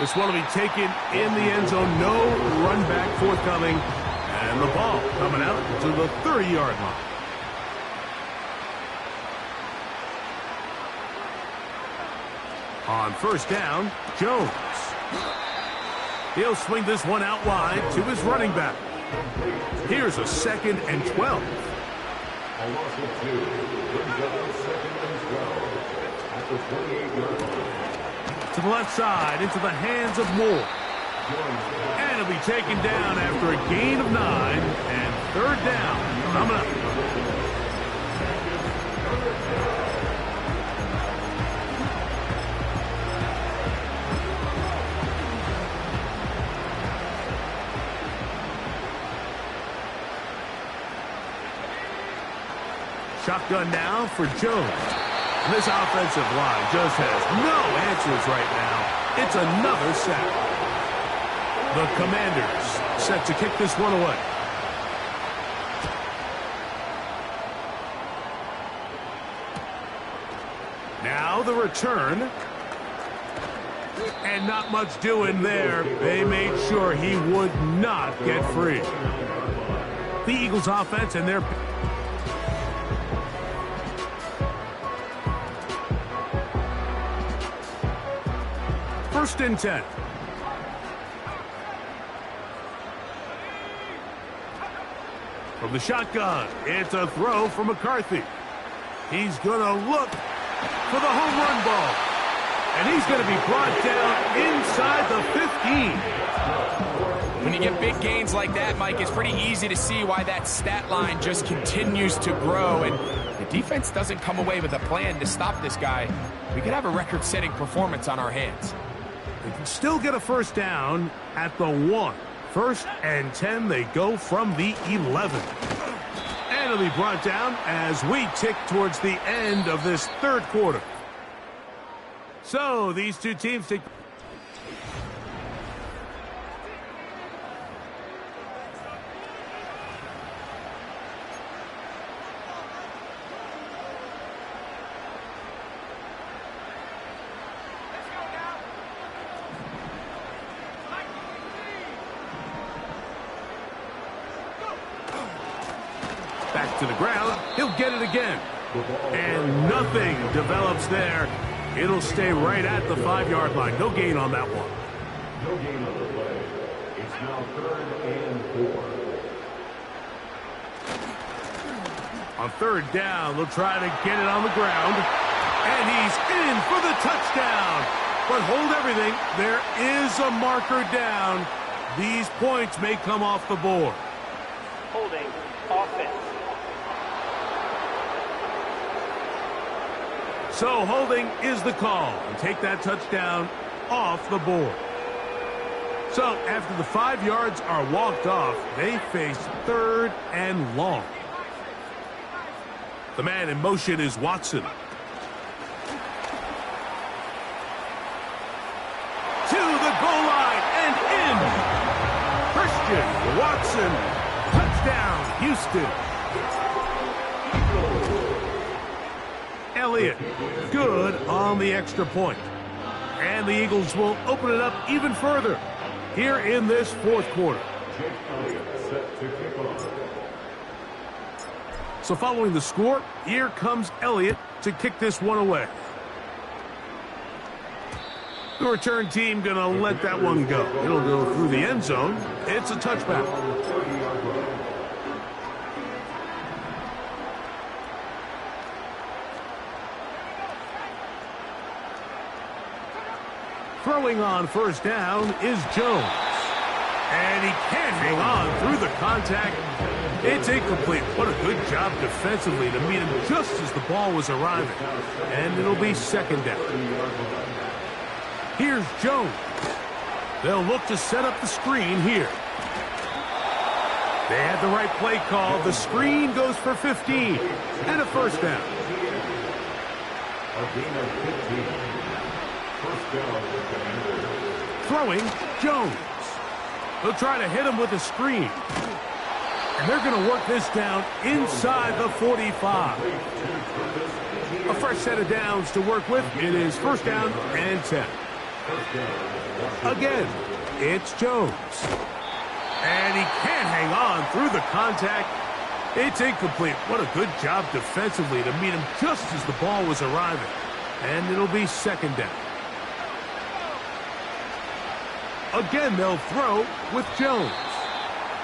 This one will be taken in the end zone. No run back forthcoming. And the ball coming out to the 30-yard line. On first down, Jones. He'll swing this one out wide to his running back. Here's a 2nd and 12. A loss of 2. Brings up a 2nd and 12 at the 28-yard line. To the left side, into the hands of Moore. And he'll be taken down after a gain of 9. And 3rd down coming up. Shotgun now for Jones. And this offensive line just has no answers right now. It's another sack. The Commanders set to kick this one away. Now the return. And not much doing there. They made sure he would not get free. The Eagles offense and their... First and 10. From the shotgun, it's a throw from McCarthy. He's going to look for the home run ball. And he's going to be brought down inside the 15. When you get big gains like that, Mike, it's pretty easy to see why that stat line just continues to grow. And the defense doesn't come away with a plan to stop this guy. We could have a record-setting performance on our hands. They can still get a first down at the 1. 1st and 10, they go from the 11. And it'll be brought down as we tick towards the end of this 3rd quarter. So these two teams take... Back to the ground. He'll get it again. And nothing develops there. It'll stay right at the 5-yard line. No gain on that one. No gain on the play. It's now 3rd and 4. On 3rd down, they'll try to get it on the ground. And he's in for the touchdown. But hold everything. There is a marker down. These points may come off the board. Holding offense. So holding is the call. And take that touchdown off the board. So after the 5 yards are walked off, they face 3rd and long. The man in motion is Watson. To the goal line and in. Christian Watson. Touchdown, Houston. Elliott, good on the extra point. And the Eagles will open it up even further here in this 4th quarter. So following the score, here comes Elliott to kick this one away. The return team going to let that one go. It'll go through the end zone. It's a touchback. Throwing on first down is Jones. And he can't hang on through the contact. It's incomplete. What a good job defensively to meet him just as the ball was arriving. And it'll be 2nd down. Here's Jones. They'll look to set up the screen here. They had the right play call. The screen goes for 15. And a first down. A gain of 15. First down for Commanders. Throwing, Jones. They'll try to hit him with a screen. And they're going to work this down inside the 45. A fresh set of downs to work with. It is first down and 10. Again, it's Jones. And he can't hang on through the contact. It's incomplete. What a good job defensively to meet him just as the ball was arriving. And it'll be second down. Again, they'll throw with Jones.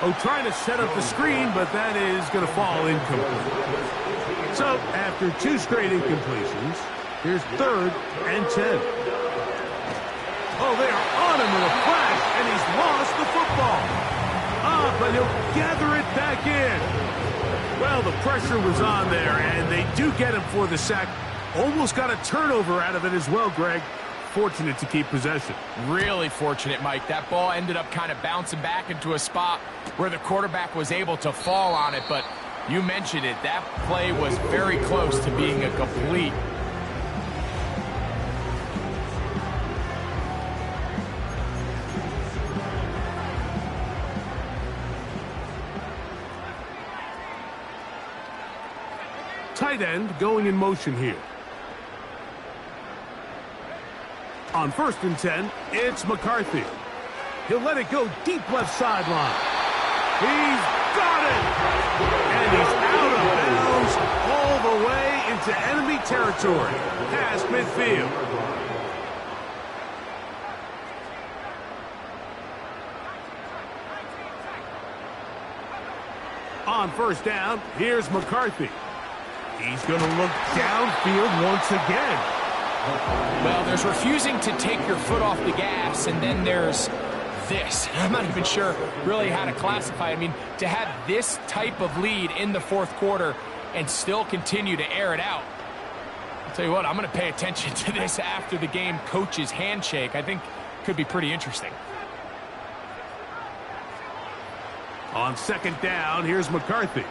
Oh, trying to set up the screen, but that is going to fall incomplete. So, after two straight incompletions, here's third and 10. Oh, they are on him with a flash, and he's lost the football. But he'll gather it back in. Well, the pressure was on there, and they do get him for the sack. Almost got a turnover out of it as well, Greg. Fortunate to keep possession. Really fortunate, Mike. That ball ended up kind of bouncing back into a spot where the quarterback was able to fall on it, but you mentioned it. That play was very close to being a complete. Tight end going in motion here. On first and 10, it's McCarthy. He'll let it go deep left sideline. He's got it! And he's out of bounds all the way into enemy territory, past midfield. On first down, here's McCarthy. He's going to look downfield once again. Well, there's refusing to take your foot off the gas, and then there's this. I'm not even sure really how to classify it. I mean, to have this type of lead in the fourth quarter and still continue to air it out. I'll tell you what, I'm going to pay attention to this after the game coach's handshake. I think could be pretty interesting. On second down, here's McCarthy.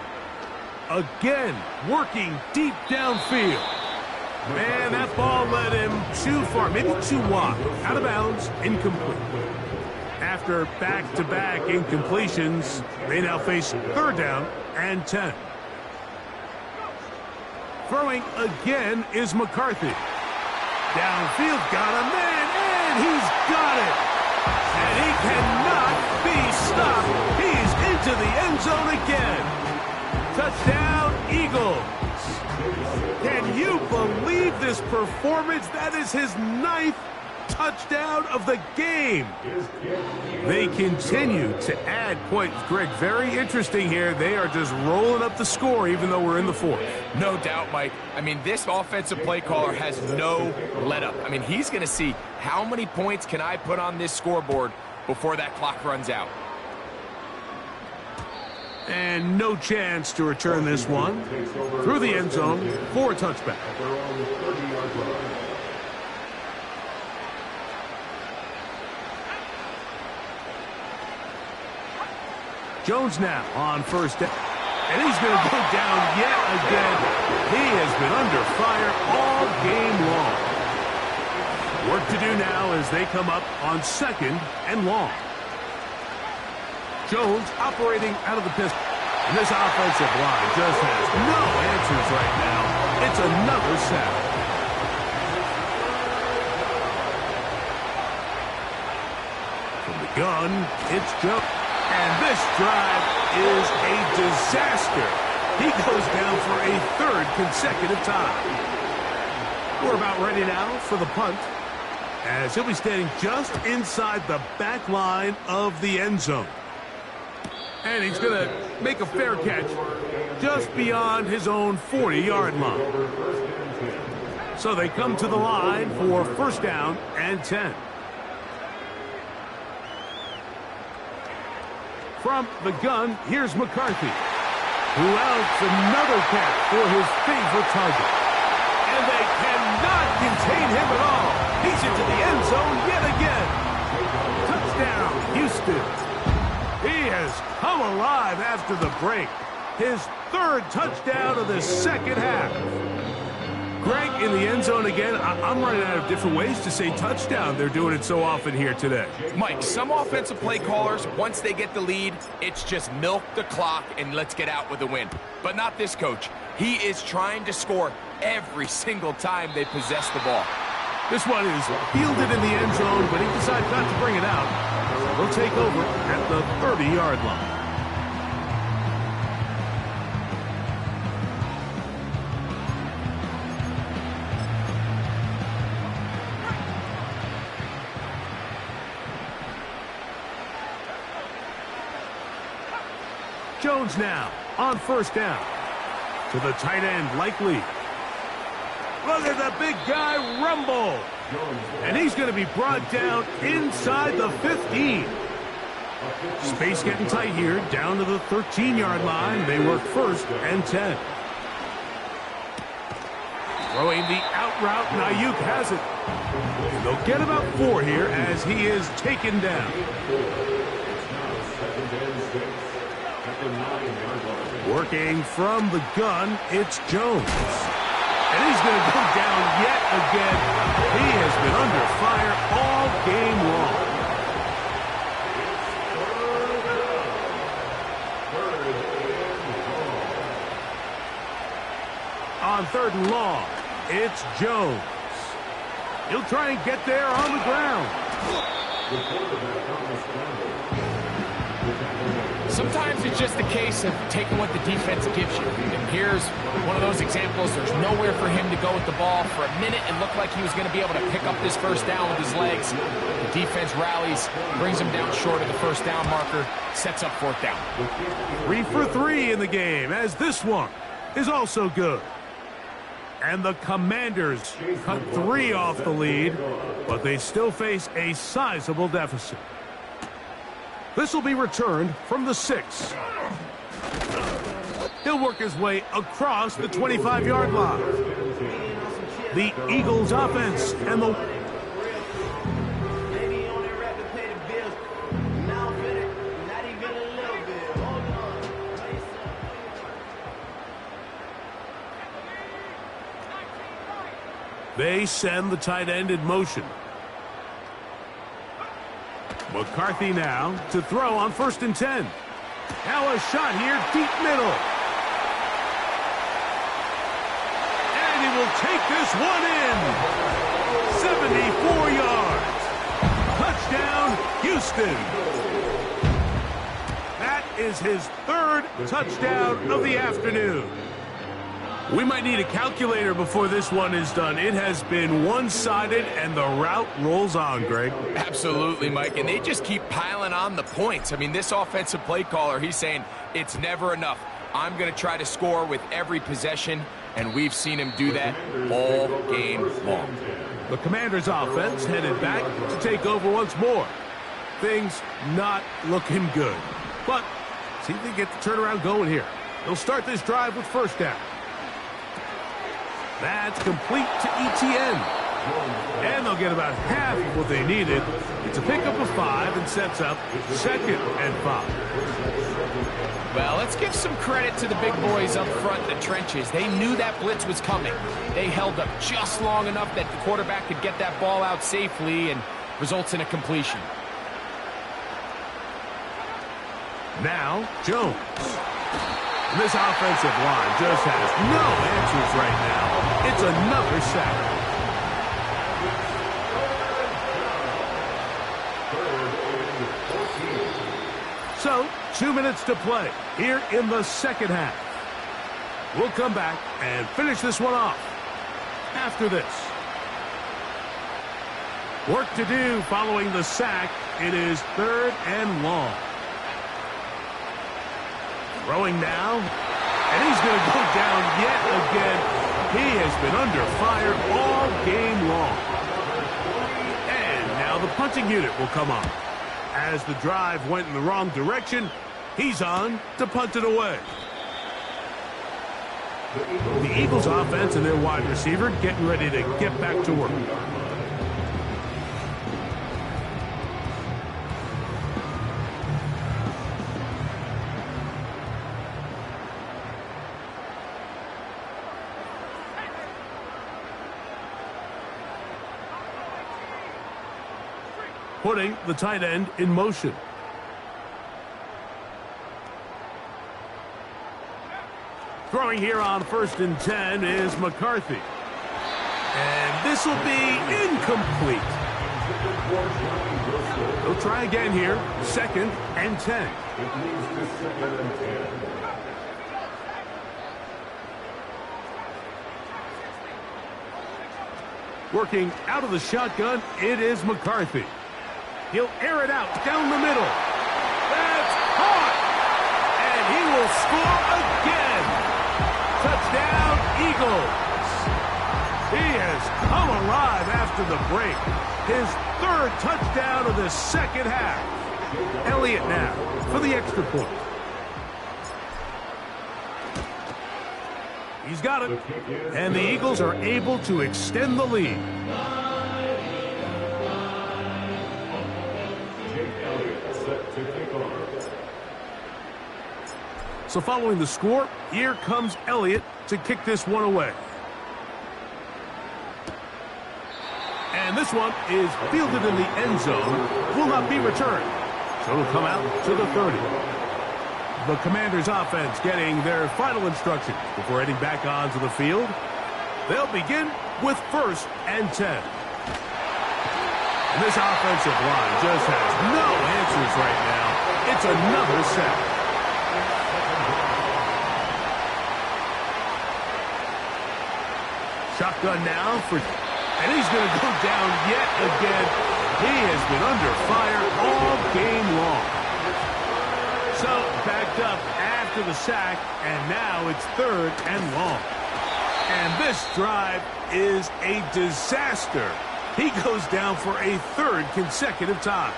Again, working deep downfield. Man, that ball led him too far, maybe too wide. Out of bounds, incomplete. After back-to-back incompletions, they now face third down and 10. Throwing again is McCarthy. Downfield, got a man, and he's got it. And he cannot be stopped. He's into the end zone again. Touchdown, Eagles. Can you believe this performance? That is his 9th touchdown of the game. They continue to add points. Greg, very interesting here. They are just rolling up the score even though we're in the fourth. No doubt, Mike. I mean, this offensive play caller has no let-up. I mean, he's going to see how many points can I put on this scoreboard before that clock runs out. And no chance to return this one through the end zone for a touchback. Jones now on first down. And he's going to go down yet again. He has been under fire all game long. Work to do now as they come up on second and long. Jones operating out of the pistol. And this offensive line just has no answers right now. It's another sack. From the gun, it's Jones. And this drive is a disaster. He goes down for a third consecutive time. We're about ready now for the punt, as he'll be standing just inside the back line of the end zone. And he's going to make a fair catch just beyond his own 40-yard line. So they come to the line for first down and 10. From the gun, here's McCarthy, who outs another catch for his favorite target. And they cannot contain him at all. He's into the end zone yet again. Touchdown, Houston. He has come alive after the break. His third touchdown of the second half. Greg, in the end zone again, I'm running out of different ways to say touchdown. They're doing it so often here today. Mike, some offensive play callers, once they get the lead, it's just milk the clock and let's get out with a win. But not this coach. He is trying to score every single time they possess the ball. This one is fielded in the end zone, but he decides not to bring it out. We'll take over at the 30-yard line. Jones now on first down. To the tight end, likely. Look at the big guy rumble. And he's going to be brought down inside the 15. Space getting tight here, down to the 13-yard line. They work first and 10. Throwing the out route, and Ayuk has it. And they'll get about 4 here as he is taken down. Working from the gun, it's Jones. And he's going to go down yet again. He has been under fire all game long. On 3rd and long, it's Jones. He'll try and get there on the ground. Sometimes it's just a case of taking what the defense gives you. And here's one of those examples. There's nowhere for him to go with the ball. For a minute, it looked like he was going to be able to pick up this first down with his legs. The defense rallies, brings him down short of the first down marker, sets up 4th down. 3 for 3 in the game, as this one is also good. And the Commanders cut 3 off the lead, but they still face a sizable deficit. This will be returned from the 6. He'll work his way across the 25-yard line. The Eagles offense and the... They send the tight end in motion. McCarthy now to throw on 1st and 10. Now a shot here, deep middle. And he will take this one in. 74 yards. Touchdown, Houston. That is his 3rd touchdown of the afternoon. We might need a calculator before this one is done. It has been one-sided, and the route rolls on, Greg. Absolutely, Mike, and they just keep piling on the points. I mean, this offensive play caller, he's saying it's never enough. I'm going to try to score with every possession, and we've seen him do that all game long. The Commanders' offense headed back to take over once more. Things not looking good. But see if they get the turnaround going here. They'll start this drive with 1st down. That's complete to ETN. And they'll get about half of what they needed. It's a pickup of 5 and sets up 2nd and 5. Well, let's give some credit to the big boys up front in the trenches. They knew that blitz was coming. They held up just long enough that the quarterback could get that ball out safely and results in a completion. Now, Jones. And this offensive line just has no answers right now. It's another sack. So, 2 minutes to play here in the 2nd half. We'll come back and finish this one off after this. Work to do following the sack. It is 3rd and long. Throwing now, and he's going to go down yet again. He has been under fire all game long. And now the punting unit will come on. As the drive went in the wrong direction, he's on to punt it away. The Eagles offense and their wide receiver getting ready to get back to work. putting the tight end in motion. Throwing here on 1st and 10 is McCarthy. And this will be incomplete. He'll try again here. 2nd and 10. It moves to 2nd and 10. Working out of the shotgun, it is McCarthy. He'll air it out down the middle. That's caught! And he will score again. Touchdown, Eagles. He has come alive after the break. His 3rd touchdown of the 2nd half. Elliott now for the extra point. He's got it. And the Eagles are able to extend the lead. So following the score, here comes Elliott to kick this one away. And this one is fielded in the end zone. Will not be returned. So it'll come out to the 30. The Commanders' offense getting their final instructions before heading back onto the field. They'll begin with 1st and 10. And this offensive line just has no answers right now. It's another sack. Shotgun now for... And he's going to go down yet again. He has been under fire all game long. So, backed up after the sack, and now it's 3rd and long. And this drive is a disaster. He goes down for a 3rd consecutive time.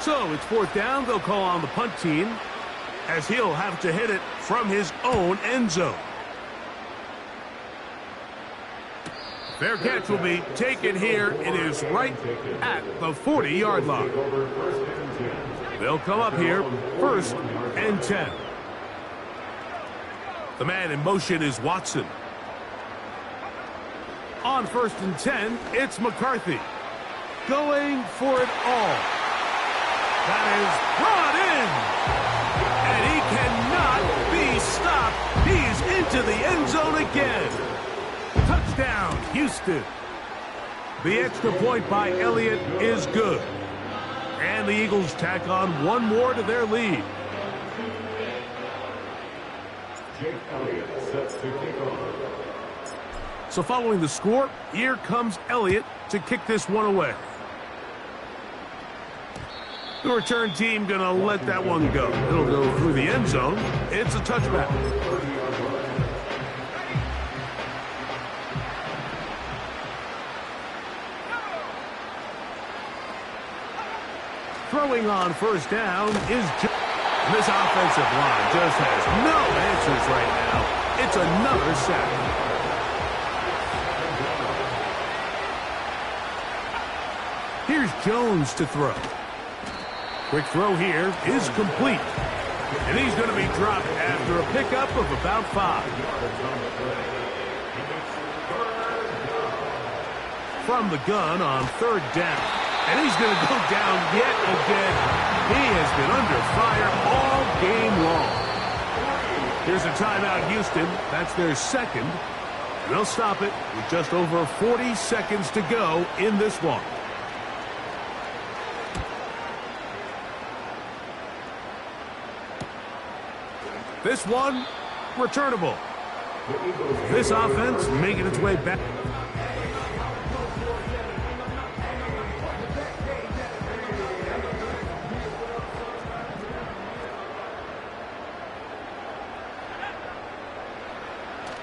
So, it's 4th down. They'll call on the punt team, as he'll have to hit it from his own end zone. Fair catch will be taken here. It is right at the 40-yard line. They'll come up here, 1st and 10. The man in motion is Watson. On 1st and 10, it's McCarthy. Going for it all. That is brought in. And he cannot be stopped. He's into the end zone again. Touchdown, Houston. The extra point by Elliott is good. And the Eagles tack on one more to their lead. Jake Elliott sets to kick off. So following the score, here comes Elliott to kick this one away. The return team going to let that one go. It'll go through the end zone. It's a touchback. Throwing on 1st down is this offensive line just has no answers right now. It's another sack. Here's Jones to throw. Quick throw here is complete. And he's going to be dropped after a pickup of about 5. From the gun on 3rd down. And he's going to go down yet again. He has been under fire all game long. Here's a timeout, Houston. That's their 2nd. And they'll stop it with just over 40 seconds to go in this one. This one, returnable. This offense making its way back.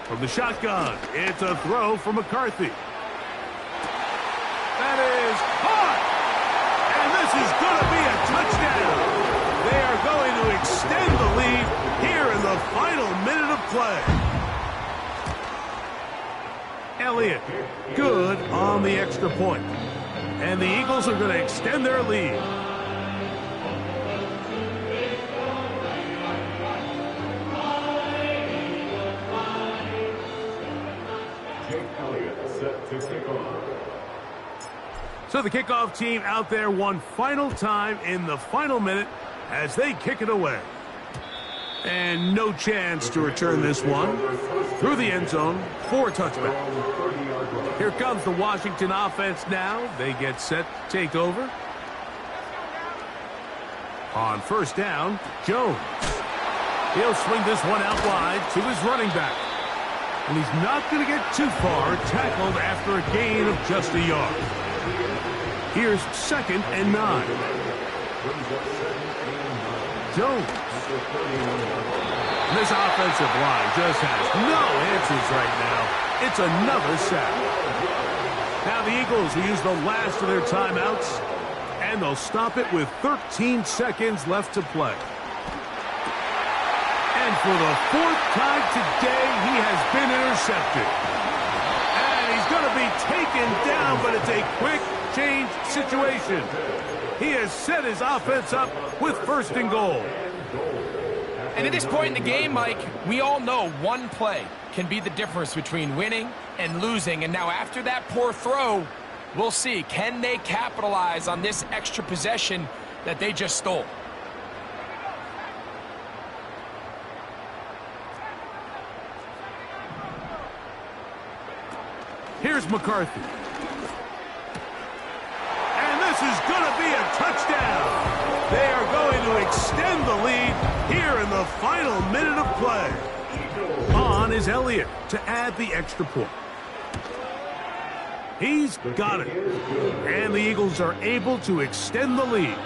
From the shotgun, it's a throw from McCarthy. That is caught! And this is going to be a touchdown. They are going to extend the lead here in the final minute of play. Elliott, good on the extra point. And the Eagles are going to extend their lead. So the kickoff team out there one final time in the final minute as they kick it away. And no chance to return this one through the end zone for a touchback. Here comes the Washington offense now. They get set to take over. On first down, Jones. He'll swing this one out wide to his running back. And he's not going to get too far, tackled after a gain of just a yard. Here's 2nd and 9. Jones. This offensive line just has no answers right now. It's another sack. Now the Eagles will use the last of their timeouts, and they'll stop it with 13 seconds left to play. And for the 4th time today, he has been intercepted. And he's going to be taken down, but it's a quick change situation. He has set his offense up with 1st and goal. And at this point in the game, Mike, we all know one play can be the difference between winning and losing. And now after that poor throw, we'll see. Can they capitalize on this extra possession that they just stole? Here's McCarthy. And this is going to be a touchdown. They are going to extend the lead here in the final minute of play. On is Elliott to add the extra point. He's got it. And the Eagles are able to extend the lead.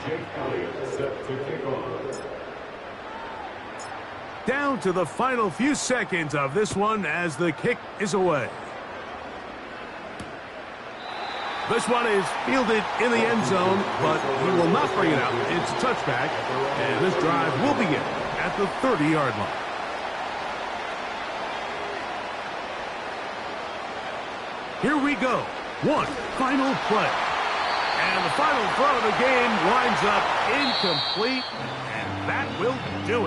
Jake Elliott set to kick off. Down to the final few seconds of this one as the kick is away. This one is fielded in the end zone, but he will not bring it out. It's a touchback, and this drive will begin at the 30-yard line. Here we go. One final play. And the final throw of the game winds up incomplete, and that will do it.